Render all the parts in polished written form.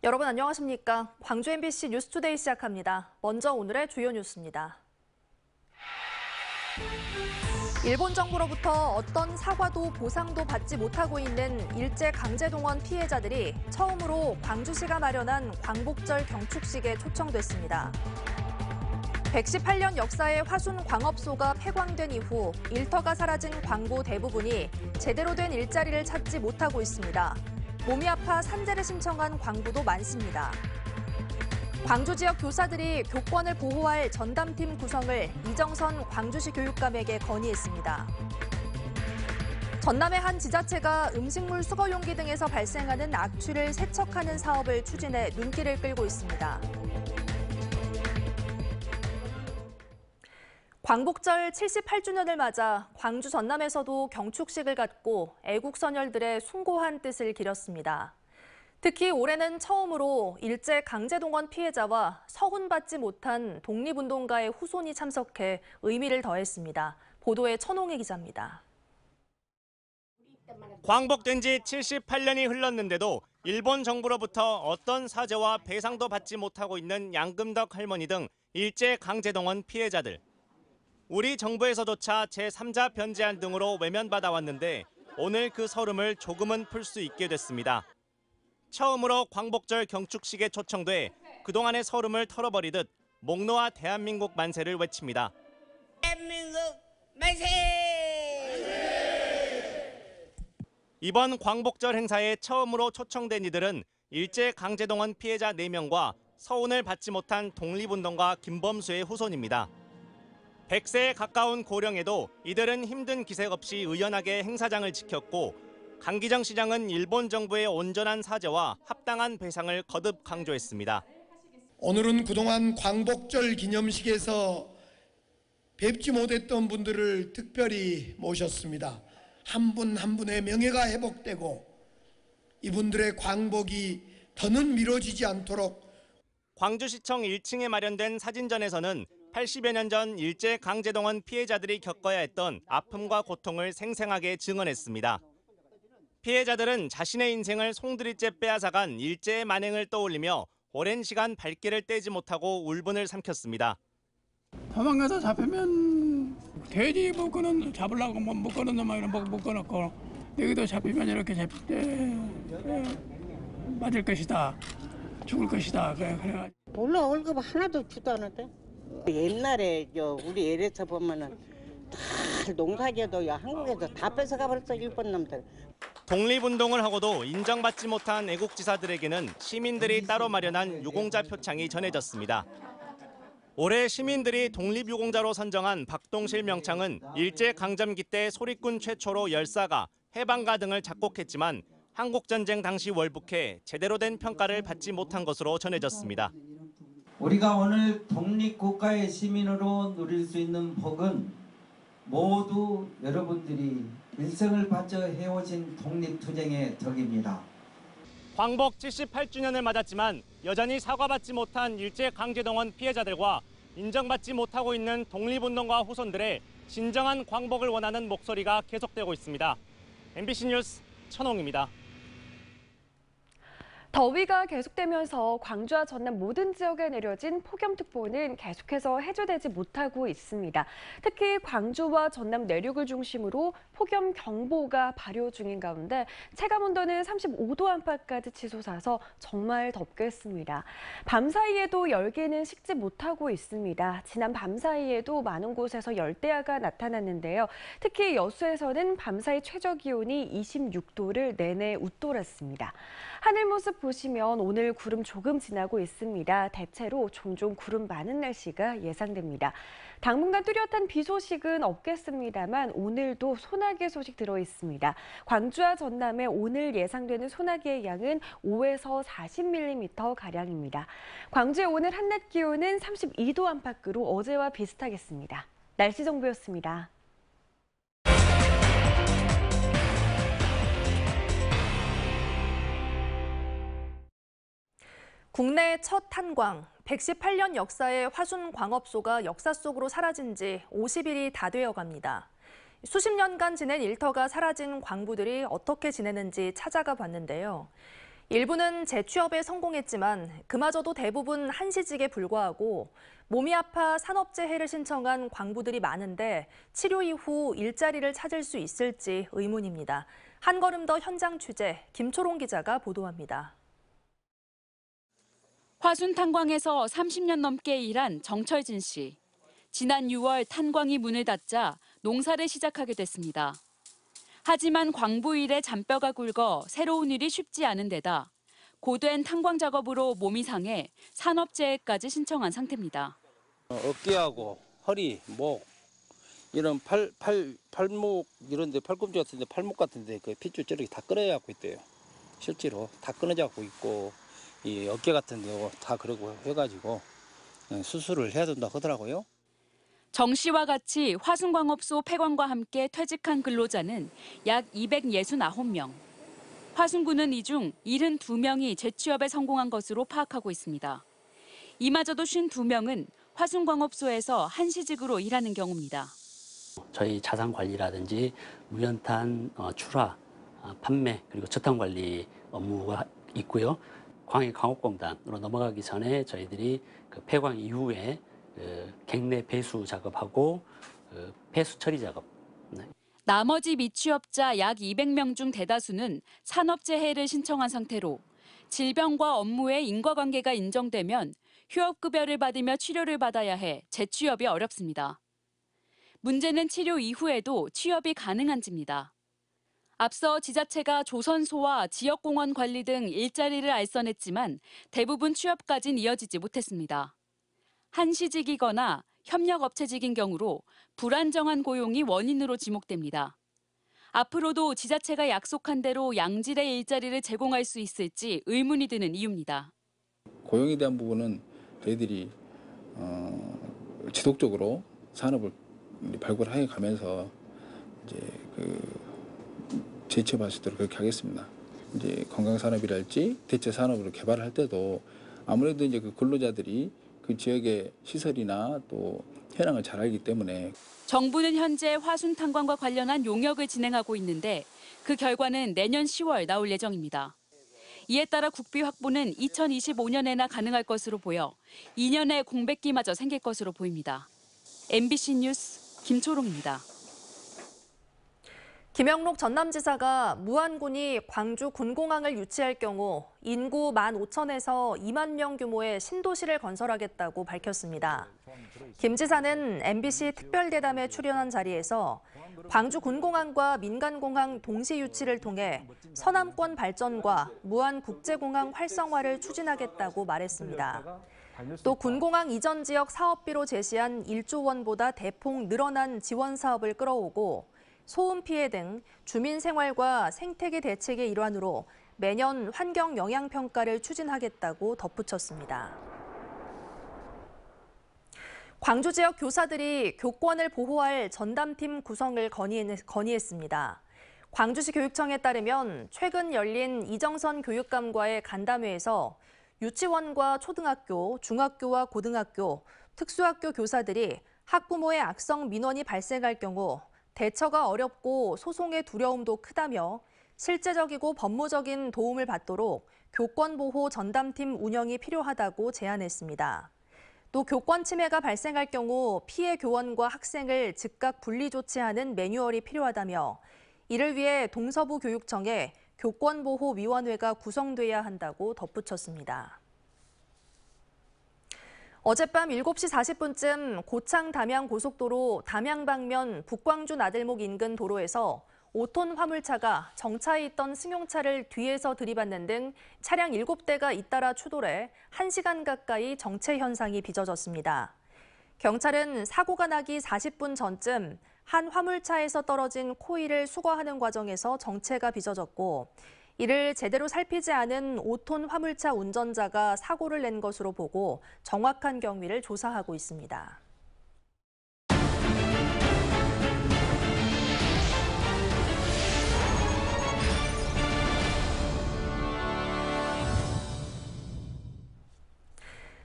여러분 안녕하십니까? 광주 MBC 뉴스투데이 시작합니다. 먼저 오늘의 주요 뉴스입니다. 일본 정부로부터 어떤 사과도 보상도 받지 못하고 있는 일제 강제동원 피해자들이 처음으로 광주시가 마련한 광복절 경축식에 초청됐습니다. 118년 역사의 화순 광업소가 폐광된 이후 일터가 사라진 광고 대부분이 제대로 된 일자리를 찾지 못하고 있습니다. 몸이 아파 산재를 신청한 광부도 많습니다. 광주 지역 교사들이 교권을 보호할 전담팀 구성을 이정선 광주시 교육감에게 건의했습니다. 전남의 한 지자체가 음식물 수거 용기 등에서 발생하는 악취를 세척하는 사업을 추진해 눈길을 끌고 있습니다. 광복절 78주년을 맞아 광주 전남에서도 경축식을 갖고 애국 선열들의 숭고한 뜻을 기렸습니다. 특히 올해는 처음으로 일제 강제동원 피해자와 서훈받지 못한 독립운동가의 후손이 참석해 의미를 더했습니다. 보도에 천홍희 기자입니다. 광복된 지 78년이 흘렀는데도 일본 정부로부터 어떤 사죄와 배상도 받지 못하고 있는 양금덕 할머니 등 일제 강제동원 피해자들. 우리 정부에서조차 제3자 변제안 등으로 외면받아왔는데 오늘 그 서름을 조금은 풀 수 있게 됐습니다. 처음으로 광복절 경축식에 초청돼 그동안의 서름을 털어버리듯 목 놓아 대한민국 만세를 외칩니다. 대한민국 만세! 이번 광복절 행사에 처음으로 초청된 이들은 일제 강제동원 피해자 4명과 서훈을 받지 못한 독립운동가 김범수의 후손입니다. 100세에 가까운 고령에도 이들은 힘든 기색 없이 의연하게 행사장을 지켰고 강기정 시장은 일본 정부의 온전한 사죄와 합당한 배상을 거듭 강조했습니다. 오늘은 그동안 광복절 기념식에서 뵙지 못했던 분들을 특별히 모셨습니다. 한 분 한 분의 명예가 회복되고 이분들의 광복이 더는 미뤄지지 않도록. 광주시청 1층에 마련된 사진전에서는 80여 년 전 일제 강제동원 피해자들이 겪어야 했던 아픔과 고통을 생생하게 증언했습니다. 피해자들은 자신의 인생을 송두리째 빼앗아간 일제의 만행을 떠올리며 오랜 시간 발길을 떼지 못하고 울분을 삼켰습니다. 도망가서 잡히면 돼지 잡으려고 묶어놓은 놈만 묶어놓고 여기도 잡히면 이렇게 잡힐 때 맞을 것이다, 죽을 것이다. 그래. 몰라, 월급 하나도 주도 않았대. 옛날에 우리 L에서 보면은 다 농사지어도 한국에서 다 뺏어가 버렸어, 일본 놈들. 독립운동을 하고도 인정받지 못한 애국지사들에게는 시민들이 따로 마련한 유공자 표창이 전해졌습니다. 올해 시민들이 독립유공자로 선정한 박동실 명창은 일제강점기 때 소리꾼 최초로 열사가, 해방가 등을 작곡했지만 한국전쟁 당시 월북해 제대로 된 평가를 받지 못한 것으로 전해졌습니다. 우리가 오늘 독립국가의 시민으로 누릴 수 있는 복은 모두 여러분들이 일생을 바쳐 해오신 독립투쟁의 덕입니다. 광복 78주년을 맞았지만 여전히 사과받지 못한 일제 강제동원 피해자들과 인정받지 못하고 있는 독립운동가 후손들의 진정한 광복을 원하는 목소리가 계속되고 있습니다. MBC 뉴스 천홍입니다. 더위가 계속되면서 광주와 전남 모든 지역에 내려진 폭염특보는 계속해서 해제되지 못하고 있습니다. 특히 광주와 전남 내륙을 중심으로 폭염경보가 발효 중인 가운데 체감온도는 35도 안팎까지 치솟아서 정말 덥겠습니다. 밤사이에도 열기는 식지 못하고 있습니다. 지난 밤사이에도 많은 곳에서 열대야가 나타났는데요. 특히 여수에서는 밤사이 최저기온이 26도를 내내 웃돌았습니다. 하늘 모습 보시면 오늘 구름 조금 지나고 있습니다. 대체로 종종 구름 많은 날씨가 예상됩니다. 당분간 뚜렷한 비 소식은 없겠습니다만 오늘도 소나기 소식 들어 있습니다. 광주와 전남에 오늘 예상되는 소나기의 양은 5에서 40mm가량입니다. 광주의 오늘 한낮 기온은 32도 안팎으로 어제와 비슷하겠습니다. 날씨 정보였습니다. 국내 첫 탄광, 118년 역사의 화순 광업소가 역사 속으로 사라진 지 50일이 다 되어 갑니다. 수십 년간 지낸 일터가 사라진 광부들이 어떻게 지내는지 찾아가 봤는데요. 일부는 재취업에 성공했지만 그마저도 대부분 한시직에 불과하고 몸이 아파 산업재해를 신청한 광부들이 많은데 치료 이후 일자리를 찾을 수 있을지 의문입니다. 한 걸음 더 현장 취재, 김초롱 기자가 보도합니다. 화순 탄광에서 30년 넘게 일한 정철진 씨. 지난 6월 탄광이 문을 닫자 농사를 시작하게 됐습니다. 하지만 광부 일에 잔뼈가 굵어 새로운 일이 쉽지 않은 데다 고된 탄광 작업으로 몸이 상해 산업재해까지 신청한 상태입니다. 어깨하고 허리, 목 이런 팔목 이런 데 팔꿈치 같은데 팔목 같은데 그 핏줄 저렇게 다 끊어져 갖고 있대요. 실제로 다 끊어져 갖고 있고 이 어깨 같은 데도 다 그러고 해가지고 수술을 해야 된다고 하더라고요. 정 씨와 같이 화순광업소 폐광과 함께 퇴직한 근로자는 약 269명. 화순군은 이 중 72명이 재취업에 성공한 것으로 파악하고 있습니다. 이마저도 52명은 화순광업소에서 한시직으로 일하는 경우입니다. 저희 자산관리라든지 무연탄 출하, 판매 그리고 저탄관리 업무가 있고요. 광해광업공단으로 넘어가기 전에 저희들이 그 폐광 이후에 갱내 배수 작업하고 폐수 처리 작업. 나머지 미취업자 약 200명 중 대다수는 산업재해를 신청한 상태로 질병과 업무의 인과관계가 인정되면 휴업급여를 받으며 치료를 받아야 해 재취업이 어렵습니다. 문제는 치료 이후에도 취업이 가능한지입니다. 앞서 지자체가 조선소와 지역공원 관리 등 일자리를 알선했지만 대부분 취업까지는 이어지지 못했습니다. 한시직이거나 협력업체직인 경우로 불안정한 고용이 원인으로 지목됩니다. 앞으로도 지자체가 약속한 대로 양질의 일자리를 제공할 수 있을지 의문이 드는 이유입니다. 고용에 대한 부분은 저희들이 지속적으로 산업을 발굴해 가면서 이제 재취업할 수 있도록 그렇게 하겠습니다. 이제 관광산업이랄지 대체 산업으로 개발할 때도 아무래도 이제 그 근로자들이 그 지역의 시설이나 또 현황을 잘 알기 때문에 정부는 현재 화순 탄광과 관련한 용역을 진행하고 있는데 그 결과는 내년 10월 나올 예정입니다. 이에 따라 국비 확보는 2025년에나 가능할 것으로 보여 2년의 공백기마저 생길 것으로 보입니다. MBC 뉴스 김초롱입니다. 김영록 전남지사가 무안군이 광주 군공항을 유치할 경우 인구 15,000에서 2만 명 규모의 신도시를 건설하겠다고 밝혔습니다. 김 지사는 MBC 특별대담에 출연한 자리에서 광주 군공항과 민간공항 동시 유치를 통해 서남권 발전과 무안국제공항 활성화를 추진하겠다고 말했습니다. 또 군공항 이전 지역 사업비로 제시한 1조 원보다 대폭 늘어난 지원 사업을 끌어오고 소음 피해 등 주민 생활과 생태계 대책의 일환으로 매년 환경 영향 평가를 추진하겠다고 덧붙였습니다. 광주 지역 교사들이 교권을 보호할 전담팀 구성을 건의했습니다. 광주시 교육청에 따르면 최근 열린 이정선 교육감과의 간담회에서 유치원과 초등학교, 중학교와 고등학교, 특수학교 교사들이 학부모의 악성 민원이 발생할 경우 대처가 어렵고 소송의 두려움도 크다며 실제적이고 법무적인 도움을 받도록 교권보호 전담팀 운영이 필요하다고 제안했습니다. 또 교권 침해가 발생할 경우 피해 교원과 학생을 즉각 분리 조치하는 매뉴얼이 필요하다며 이를 위해 동서부 교육청에 교권보호위원회가 구성돼야 한다고 덧붙였습니다. 어젯밤 7시 40분쯤 고창 담양 고속도로 담양 방면 북광주 나들목 인근 도로에서 5톤 화물차가 정차해 있던 승용차를 뒤에서 들이받는 등 차량 7대가 잇따라 추돌해 1시간 가까이 정체 현상이 빚어졌습니다. 경찰은 사고가 나기 40분 전쯤 한 화물차에서 떨어진 코일을 수거하는 과정에서 정체가 빚어졌고 이를 제대로 살피지 않은 5톤 화물차 운전자가 사고를 낸 것으로 보고 정확한 경위를 조사하고 있습니다.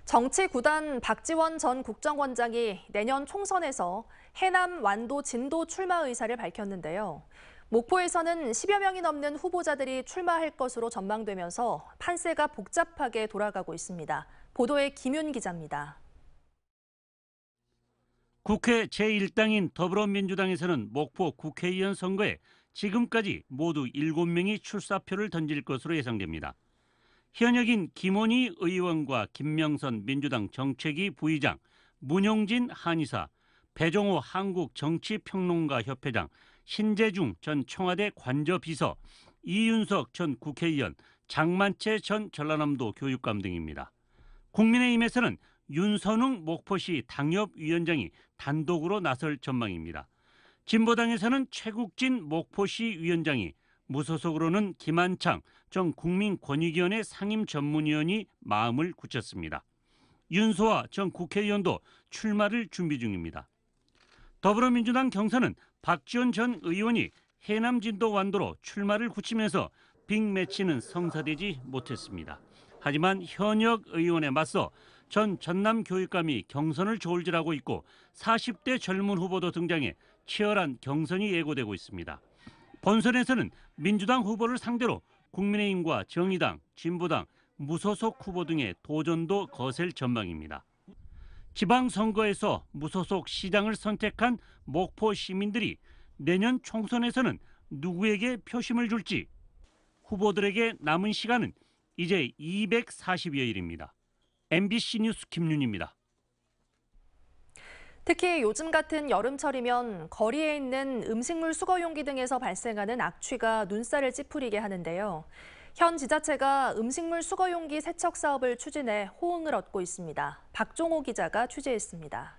정치 구단 박지원 전 국정원장이 내년 총선에서 해남, 완도, 진도 출마 의사를 밝혔는데요. 목포에서는 10여 명이 넘는 후보자들이 출마할 것으로 전망되면서 판세가 복잡하게 돌아가고 있습니다. 보도에 김윤 기자입니다. 국회 제1당인 더불어민주당에서는 목포 국회의원 선거에 지금까지 모두 7명이 출사표를 던질 것으로 예상됩니다. 현역인 김원희 의원과 김명선 민주당 정책위 부의장, 문용진 한의사, 배종호 한국정치평론가 협회장, 신재중 전 청와대 관저비서, 이윤석 전 국회의원, 장만채 전 전라남도 교육감 등입니다. 국민의힘에서는 윤선웅 목포시 당협위원장이 단독으로 나설 전망입니다. 진보당에서는 최국진 목포시 위원장이, 무소속으로는 김한창 전 국민권익위원회 상임전문위원이 마음을 굳혔습니다. 윤소아 전 국회의원도 출마를 준비 중입니다. 더불어민주당 경선은 박지원 전 의원이 해남 진도 완도로 출마를 굳히면서 빅매치는 성사되지 못했습니다. 하지만 현역 의원에 맞서 전 전남 교육감이 경선을 저울질하고 있고 40대 젊은 후보도 등장해 치열한 경선이 예고되고 있습니다. 본선에서는 민주당 후보를 상대로 국민의힘과 정의당, 진보당, 무소속 후보 등의 도전도 거셀 전망입니다. 지방선거에서 무소속 시장을 선택한 목포 시민들이 내년 총선에서는 누구에게 표심을 줄지, 후보들에게 남은 시간은 이제 240여일입니다. MBC 뉴스 김윤입니다. 특히 요즘 같은 여름철이면 거리에 있는 음식물 수거용기 등에서 발생하는 악취가 눈살을 찌푸리게 하는데요. 현 지자체가 음식물 수거용기 세척 사업을 추진해 호응을 얻고 있습니다. 박종호 기자가 취재했습니다.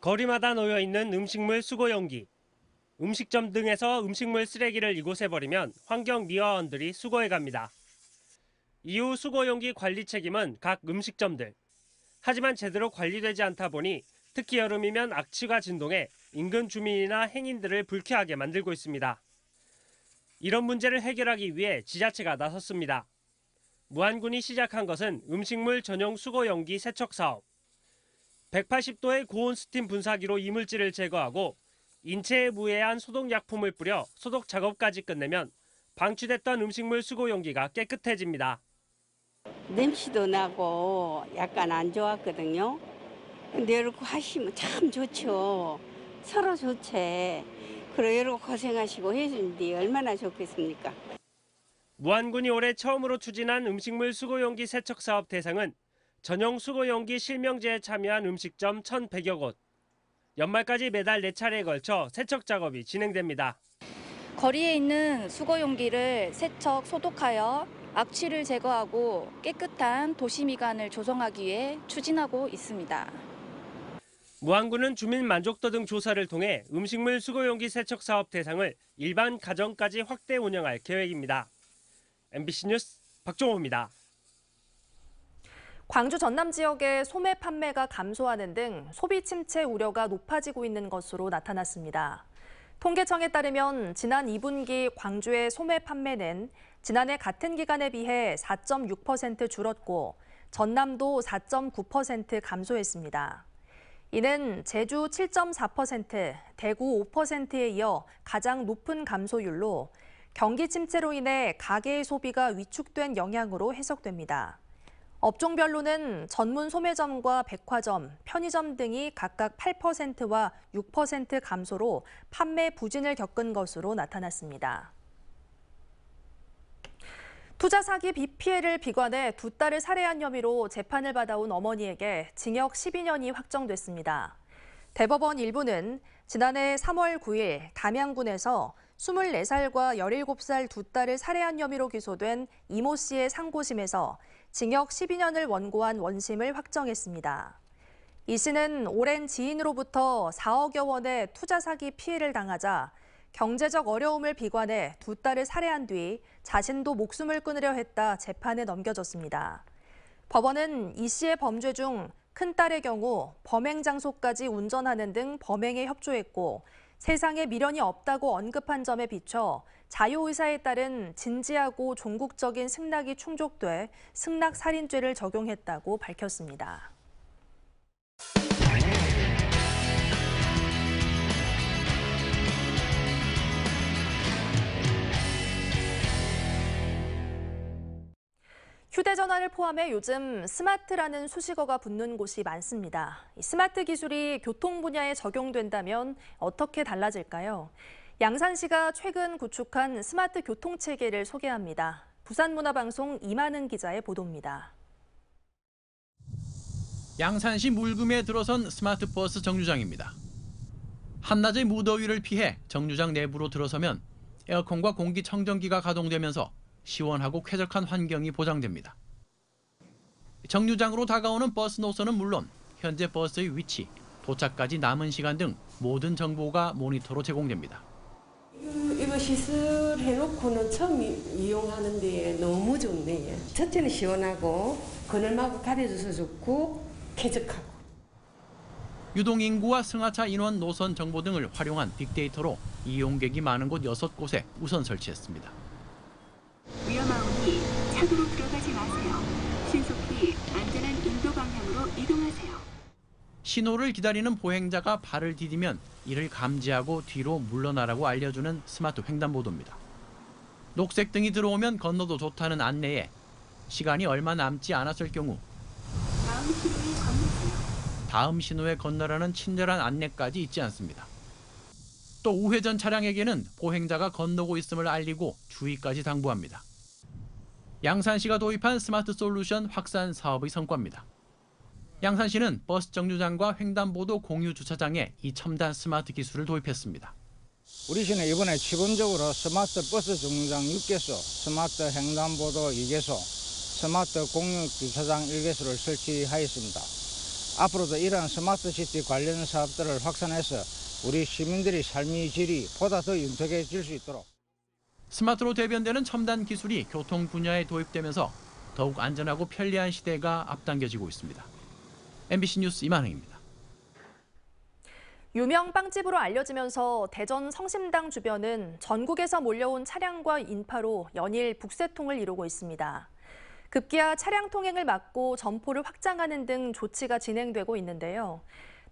거리마다 놓여 있는 음식물 수거용기. 음식점 등에서 음식물 쓰레기를 이곳에 버리면 환경미화원들이 수거해 갑니다. 이후 수거용기 관리 책임은 각 음식점들. 하지만 제대로 관리되지 않다 보니 특히 여름이면 악취가 진동해 인근 주민이나 행인들을 불쾌하게 만들고 있습니다. 이런 문제를 해결하기 위해 지자체가 나섰습니다. 무안군이 시작한 것은 음식물 전용 수거용기 세척 사업. 180도의 고온 스팀 분사기로 이물질을 제거하고 인체에 무해한 소독약품을 뿌려 소독 작업까지 끝내면 방치됐던 음식물 수거용기가 깨끗해집니다. 냄새도 나고 약간 안 좋았거든요. 근데 이렇게 하시면 참 좋죠. 서로 좋지. 그리고 이렇게 고생하시고 해주는데 얼마나 좋겠습니까? 무안군이 올해 처음으로 추진한 음식물 수거용기 세척 사업 대상은 전용 수거용기 실명제에 참여한 음식점 1,100여 곳. 연말까지 매달 4차례에 걸쳐 세척 작업이 진행됩니다. 거리에 있는 수거용기를 세척, 소독하여 악취를 제거하고 깨끗한 도시미관을 조성하기 위해 추진하고 있습니다. 무안군은 주민 만족도 등 조사를 통해 음식물 수거용기 세척 사업 대상을 일반 가정까지 확대 운영할 계획입니다. MBC 뉴스 박종호입니다. 광주 전남 지역의 소매 판매가 감소하는 등 소비 침체 우려가 높아지고 있는 것으로 나타났습니다. 통계청에 따르면 지난 2분기 광주의 소매 판매는 지난해 같은 기간에 비해 4.6% 줄었고 전남도 4.9% 감소했습니다. 이는 제주 7.4%, 대구 5%에 이어 가장 높은 감소율로 경기 침체로 인해 가계의 소비가 위축된 영향으로 해석됩니다. 업종별로는 전문 소매점과 백화점, 편의점 등이 각각 8%와 6% 감소로 판매 부진을 겪은 것으로 나타났습니다. 투자 사기 빚 피해를 비관해 두 딸을 살해한 혐의로 재판을 받아온 어머니에게 징역 12년이 확정됐습니다. 대법원 1부는 지난해 3월 9일 담양군에서 24살과 17살 두 딸을 살해한 혐의로 기소된 이모 씨의 상고심에서 징역 12년을 원고한 원심을 확정했습니다. 이 씨는 오랜 지인으로부터 4억여 원의 투자 사기 피해를 당하자 경제적 어려움을 비관해 두 딸을 살해한 뒤 자신도 목숨을 끊으려 했다 재판에 넘겨졌습니다. 법원은 이 씨의 범죄 중 큰딸의 경우 범행 장소까지 운전하는 등 범행에 협조했고 세상에 미련이 없다고 언급한 점에 비춰 자유의사에 따른 진지하고 종국적인 승낙이 충족돼 승낙살인죄를 적용했다고 밝혔습니다. 휴대전화를 포함해 요즘 스마트라는 수식어가 붙는 곳이 많습니다. 이 스마트 기술이 교통 분야에 적용된다면 어떻게 달라질까요? 양산시가 최근 구축한 스마트 교통체계를 소개합니다. 부산문화방송 이만은 기자의 보도입니다. 양산시 물금에 들어선 스마트 버스 정류장입니다. 한낮의 무더위를 피해 정류장 내부로 들어서면 에어컨과 공기청정기가 가동되면서 시원하고 쾌적한 환경이 보장됩니다. 정류장으로 다가오는 버스 노선은 물론 현재 버스의 위치, 도착까지 남은 시간 등 모든 정보가 모니터로 제공됩니다. 이거 시술해놓고는 처음 이용하는데 너무 좋네. 첫째는 시원하고 그늘막고 가려줘서 좋고 쾌적하고. 유동인구와 승하차 인원, 노선 정보 등을 활용한 빅데이터로 이용객이 많은 곳 6곳에 우선 설치했습니다. 위험하오니 차도로 들어가지 마세요. 신속히 안전한 인도 방향으로 이동하세요. 신호를 기다리는 보행자가 발을 디디면 이를 감지하고 뒤로 물러나라고 알려주는 스마트 횡단보도입니다. 녹색등이 들어오면 건너도 좋다는 안내에 시간이 얼마 남지 않았을 경우 다음 신호에 건너라는 친절한 안내까지 잊지 않습니다. 또 우회전 차량에게는 보행자가 건너고 있음을 알리고 주의까지 당부합니다. 양산시가 도입한 스마트 솔루션 확산 사업의 성과입니다. 양산시는 버스 정류장과 횡단보도 공유 주차장에 이 첨단 스마트 기술을 도입했습니다. 우리 시는 이번에 기본적으로 스마트 버스 정류장 6개소, 스마트 횡단보도 2개소, 스마트 공유 주차장 1개소를 설치하였습니다. 앞으로도 이러한 스마트시티 관련 사업들을 확산해서 우리 시민들의 삶의 질이 보다 더 윤택해질 수 있도록. 스마트로 대변되는 첨단 기술이 교통 분야에 도입되면서 더욱 안전하고 편리한 시대가 앞당겨지고 있습니다. MBC 뉴스 이만흥입니다. 유명 빵집으로 알려지면서 대전 성심당 주변은 전국에서 몰려온 차량과 인파로 연일 북새통을 이루고 있습니다. 급기야 차량 통행을 막고 점포를 확장하는 등 조치가 진행되고 있는데요.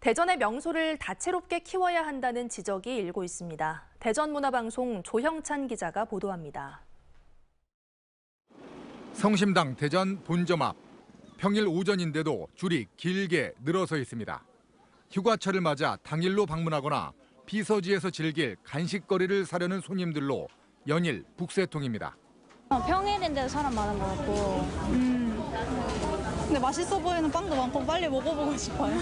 대전의 명소를 다채롭게 키워야 한다는 지적이 일고 있습니다. 대전문화방송 조형찬 기자가 보도합니다. 성심당 대전 본점 앞. 평일 오전인데도 줄이 길게 늘어서 있습니다. 휴가철을 맞아 당일로 방문하거나 비서지에서 즐길 간식거리를 사려는 손님들로 연일 북새통입니다. 평일인데도 사람 많은 것 같고 근데 맛있어 보이는 빵도 많고 빨리 먹어보고 싶어요.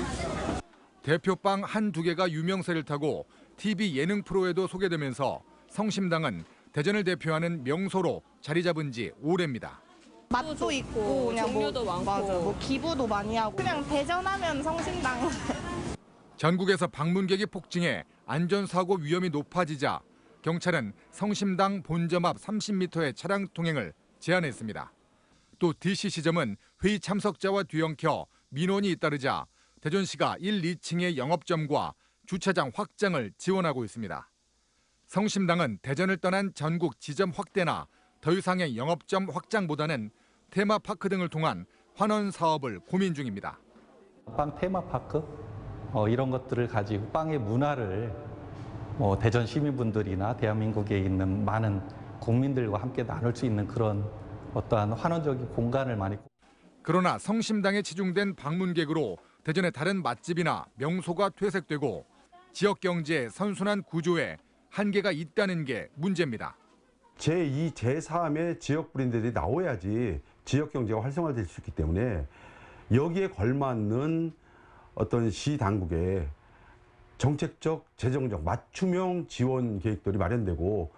대표빵 한두 개가 유명세를 타고 TV 예능 프로에도 소개되면서 성심당은 대전을 대표하는 명소로 자리 잡은 지 오래입니다. 맛도 있고 그냥 종류도 많고 맞아, 기부도 많이 하고 그냥 대전하면 성심당. 전국에서 방문객이 폭증해 안전사고 위험이 높아지자 경찰은 성심당 본점 앞 30m의 차량 통행을 제한했습니다. 또 DC시점은 회의 참석자와 뒤엉켜 민원이 잇따르자 대전시가 1, 2층의 영업점과 주차장 확장을 지원하고 있습니다. 성심당은 대전을 떠난 전국 지점 확대나 더 이상의 영업점 확장보다는 테마파크 등을 통한 환원 사업을 고민 중입니다. 빵 테마파크 이런 것들을 가지고 빵의 문화를 대전 시민분들이나 대한민국에 있는 많은 국민들과 함께 나눌 수 있는 그런 어떠한 환원적인 공간을 많이. 그러나 성심당에 치중된 방문객으로 대전의 다른 맛집이나 명소가 퇴색되고 지역 경제의 선순환 구조에 한계가 있다는 게 문제입니다. 제2, 제3의 지역 브랜드들이 나와야지 지역 경제가 활성화될 수 있기 때문에 여기에 걸맞는 어떤 시 당국의 정책적, 재정적, 맞춤형 지원 계획들이 마련되고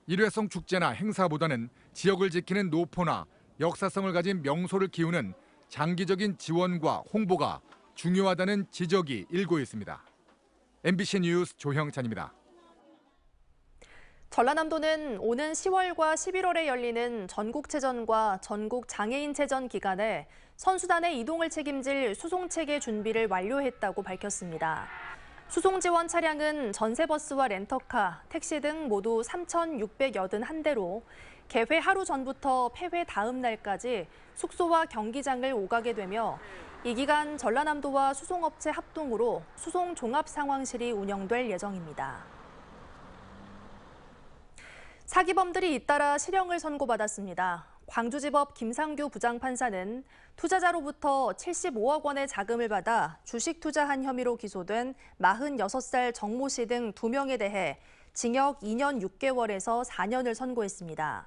일회성 축제나 행사보다는 지역을 지키는 노포나 역사성을 가진 명소를 키우는 장기적인 지원과 홍보가 중요하다는 지적이 일고 있습니다. MBC 뉴스 조형찬입니다. 전라남도는 오는 10월과 11월에 열리는 전국체전과 전국장애인체전 기간에 선수단의 이동을 책임질 수송체계 준비를 완료했다고 밝혔습니다. 수송 지원 차량은 전세버스와 렌터카, 택시 등 모두 3,681대로 개회 하루 전부터 폐회 다음 날까지 숙소와 경기장을 오가게 되며 이 기간 전라남도와 수송업체 합동으로 수송 종합상황실이 운영될 예정입니다. 사기범들이 잇따라 실형을 선고받았습니다. 광주지법 김상규 부장판사는 투자자로부터 75억 원의 자금을 받아 주식 투자한 혐의로 기소된 46살 정모 씨 등 2명에 대해 징역 2년 6개월에서 4년을 선고했습니다.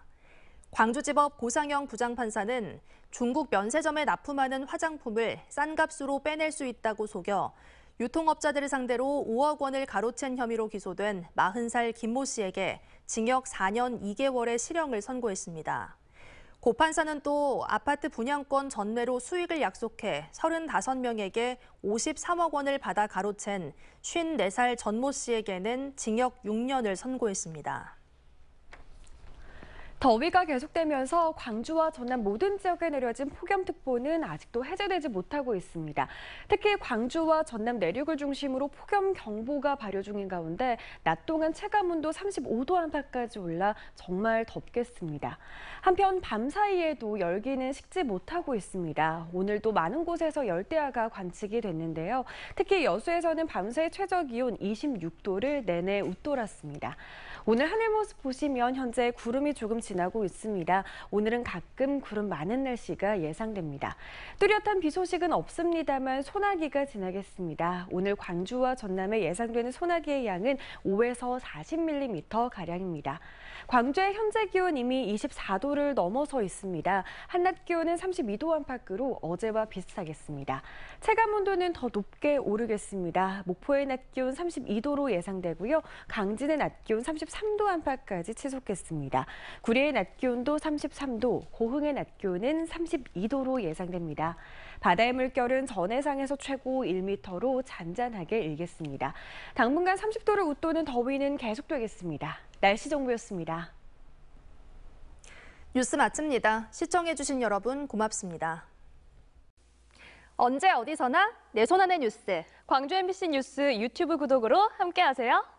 광주지법 고상영 부장판사는 중국 면세점에 납품하는 화장품을 싼 값으로 빼낼 수 있다고 속여 유통업자들을 상대로 5억 원을 가로챈 혐의로 기소된 40살 김모 씨에게 징역 4년 2개월의 실형을 선고했습니다. 고 판사는 또 아파트 분양권 전매로 수익을 약속해 35명에게 53억 원을 받아 가로챈 54살 전모 씨에게는 징역 6년을 선고했습니다. 더위가 계속되면서 광주와 전남 모든 지역에 내려진 폭염특보는 아직도 해제되지 못하고 있습니다. 특히 광주와 전남 내륙을 중심으로 폭염경보가 발효 중인 가운데 낮 동안 체감온도 35도 안팎까지 올라 정말 덥겠습니다. 한편 밤 사이에도 열기는 식지 못하고 있습니다. 오늘도 많은 곳에서 열대야가 관측이 됐는데요. 특히 여수에서는 밤새 최저기온 26도를 내내 웃돌았습니다. 오늘 하늘 모습 보시면 현재 구름이 조금 지나고 있습니다. 오늘은 가끔 구름 많은 날씨가 예상됩니다. 뚜렷한 비 소식은 없습니다만 소나기가 지나겠습니다. 오늘 광주와 전남에 예상되는 소나기의 양은 5에서 40mm가량입니다. 광주의 현재 기온 이미 24도를 넘어서 있습니다. 한낮 기온은 32도 안팎으로 어제와 비슷하겠습니다. 체감 온도는 더 높게 오르겠습니다. 목포의 낮 기온 32도로 예상되고요. 강진의 낮 기온 33도 안팎까지 치솟겠습니다. 구리의 낮 기온도 33도, 고흥의 낮 기온은 32도로 예상됩니다. 바다의 물결은 전해상에서 최고 1m로 잔잔하게 일겠습니다. 당분간 30도를 웃도는 더위는 계속되겠습니다. 날씨 정보였습니다. 뉴스 마칩니다. 시청해주신 여러분 고맙습니다. 언제 어디서나 내 손 안의 뉴스. 광주 MBC 뉴스 유튜브 구독으로 함께하세요.